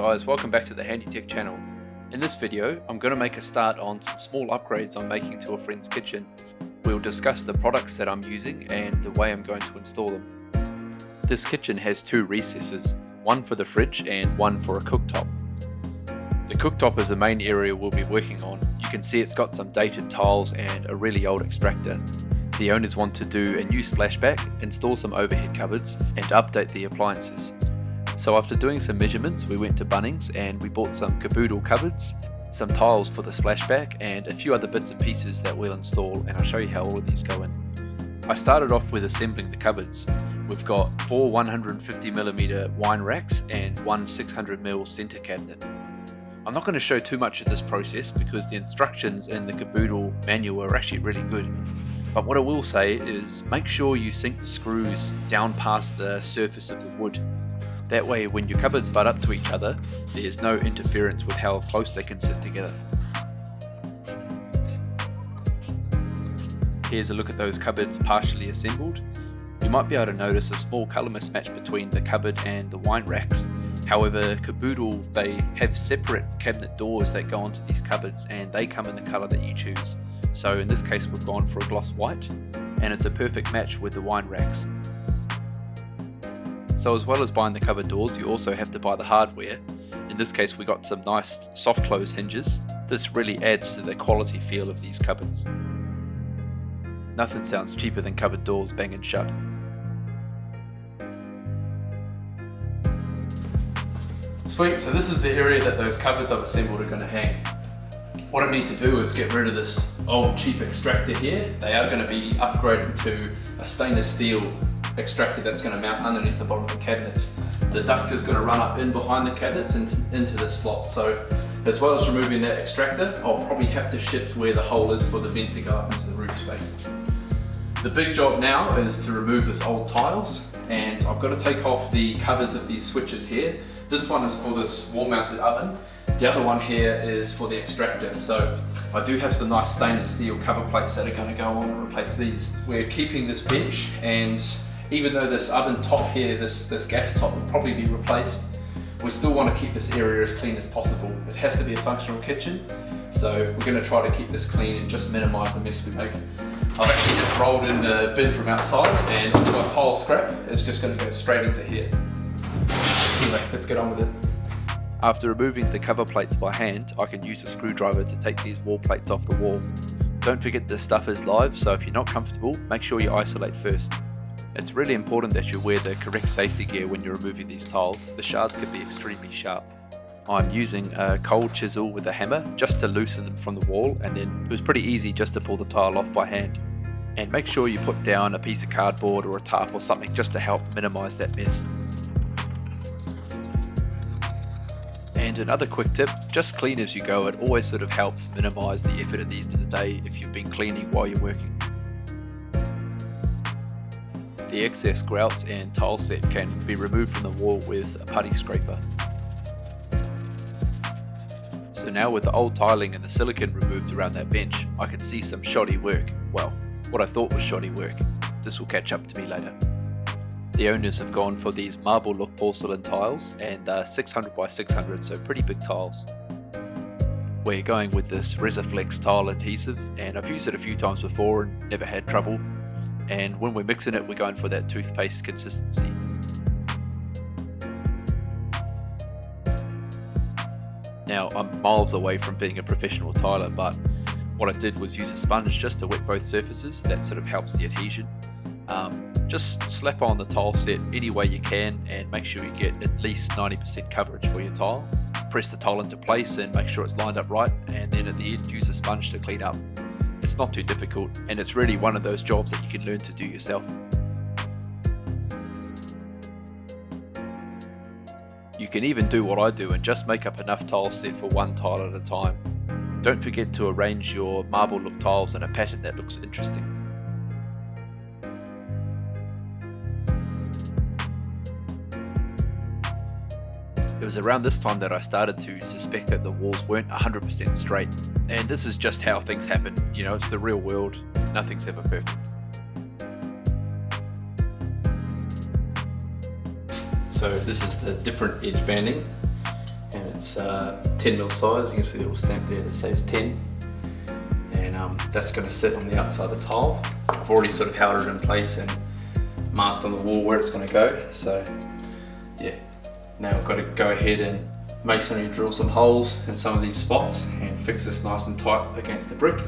guys, welcome back to the HandyTech channel. In this video, I'm going to make a start on some small upgrades I'm making to a friend's kitchen. We'll discuss the products that I'm using and the way I'm going to install them. This kitchen has two recesses, one for the fridge and one for a cooktop. The cooktop is the main area we'll be working on. You can see it's got some dated tiles and a really old extractor. The owners want to do a new splashback, install some overhead cupboards and update the appliances. So after doing some measurements, we went to Bunnings and we bought some caboodle cupboards, some tiles for the splashback and a few other bits and pieces that we'll install, and I'll show you how all of these go in. I started off with assembling the cupboards. We've got 4 150mm wine racks and one 600mm center cabinet. I'm not going to show too much of this process because the instructions in the caboodle manual are actually really good. But what I will say is make sure you sink the screws down past the surface of the wood. That way when your cupboards butt up to each other, there's no interference with how close they can sit together. Here's a look at those cupboards partially assembled. You might be able to notice a small colour mismatch between the cupboard and the wine racks. However, caboodle, they have separate cabinet doors that go onto these cupboards and they come in the colour that you choose. So in this case we've gone for a gloss white, and it's a perfect match with the wine racks. So as well as buying the cupboard doors, you also have to buy the hardware. In this case we got some nice soft close hinges. This really adds to the quality feel of these cupboards. Nothing sounds cheaper than cupboard doors banging shut. Sweet, so this is the area that those cupboards I've assembled are going to hang. What I need to do is get rid of this old cheap extractor here. They are going to be upgraded to a stainless steel extractor that's going to mount underneath the bottom of the cabinets. The duct is going to run up in behind the cabinets into this slot. So as well as removing that extractor, I'll probably have to shift where the hole is for the vent to go up into the roof space. The big job now is to remove this old tiles, and I've got to take off the covers of these switches here. This one is for this wall mounted oven. The other one here is for the extractor. So I do have some nice stainless steel cover plates that are going to go on and replace these. We're keeping this bench, and even though this oven top here, this gas top will probably be replaced, we still want to keep this area as clean as possible. It has to be a functional kitchen, so we're going to try to keep this clean and just minimise the mess we make. I've actually just rolled in the bin from outside, and I've got tile scrap. It's just going to go straight into here. Anyway, let's get on with it. After removing the cover plates by hand, I can use a screwdriver to take these wall plates off the wall. Don't forget this stuff is live, so if you're not comfortable, make sure you isolate first. It's really important that you wear the correct safety gear when you're removing these tiles. The shards can be extremely sharp. I'm using a cold chisel with a hammer just to loosen them from the wall, and then it was pretty easy just to pull the tile off by hand. And make sure you put down a piece of cardboard or a tarp or something just to help minimise that mess. And another quick tip, just clean as you go. It always sort of helps minimise the effort at the end of the day if you've been cleaning while you're working. The excess grouts and tile set can be removed from the wall with a putty scraper. So now with the old tiling and the silicone removed around that bench, I can see some shoddy work. Well, what I thought was shoddy work. This will catch up to me later. The owners have gone for these marble look porcelain tiles, and 600 by 600, so pretty big tiles. We're going with this Resiflex tile adhesive, and I've used it a few times before and never had trouble. And when we're mixing it, we're going for that toothpaste consistency. Now, I'm miles away from being a professional tiler, but what I did was use a sponge just to wet both surfaces. That sort of helps the adhesion. Just slap on the tile set any way you can and make sure you get at least 90% coverage for your tile. Press the tile into place and make sure it's lined up right, and then at the end use a sponge to clean up. It's not too difficult, and it's really one of those jobs that you can learn to do yourself. You can even do what I do and just make up enough tile set for one tile at a time. Don't forget to arrange your marble look tiles in a pattern that looks interesting. It was around this time that I started to suspect that the walls weren't 100% straight. And this is just how things happen. You know, it's the real world. Nothing's ever perfect. So this is the different edge banding. It's 10mm size. You can see the little stamp there that says 10. And that's going to sit on the outside of the tile. I've already sort of held it in place and marked on the wall where it's going to go. So yeah, now I've got to go ahead and masonry drill some holes in some of these spots and fix this nice and tight against the brick.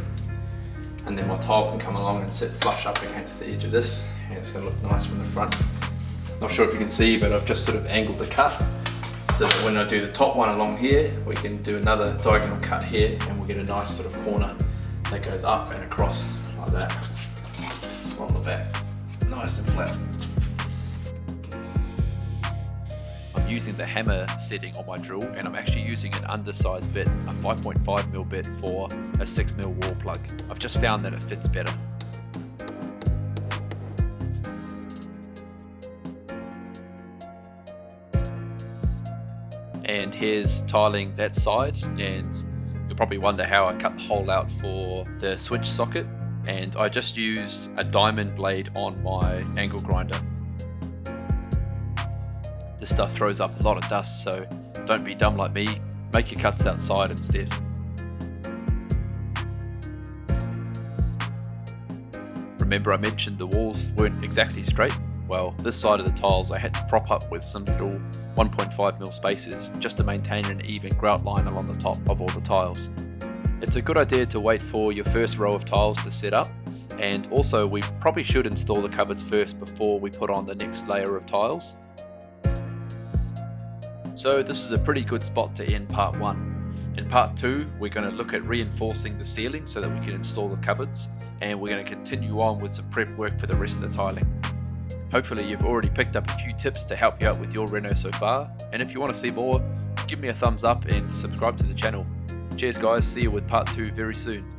And then my tile can come along and sit flush up against the edge of this, and it's going to look nice from the front. Not sure if you can see, but I've just sort of angled the cut so that when I do the top one along here, we can do another diagonal cut here and we'll get a nice sort of corner that goes up and across like that on the back, nice and flat. I'm using the hammer setting on my drill, and I'm actually using an undersized bit, a 5.5mm bit for a 6mm wall plug. I've just found that it fits better. And here's tiling that side, and you'll probably wonder how I cut the hole out for the switch socket, and I just used a diamond blade on my angle grinder. This stuff throws up a lot of dust, so don't be dumb like me, make your cuts outside instead. Remember I mentioned the walls weren't exactly straight? Well, this side of the tiles I had to prop up with some little 1.5mm spacers just to maintain an even grout line along the top of all the tiles. It's a good idea to wait for your first row of tiles to set up, and also we probably should install the cupboards first before we put on the next layer of tiles. So this is a pretty good spot to end part 1. In part 2 we're going to look at reinforcing the ceiling so that we can install the cupboards, and we're going to continue on with some prep work for the rest of the tiling. Hopefully you've already picked up a few tips to help you out with your reno so far, and if you want to see more, give me a thumbs up and subscribe to the channel. Cheers guys, see you with part 2 very soon.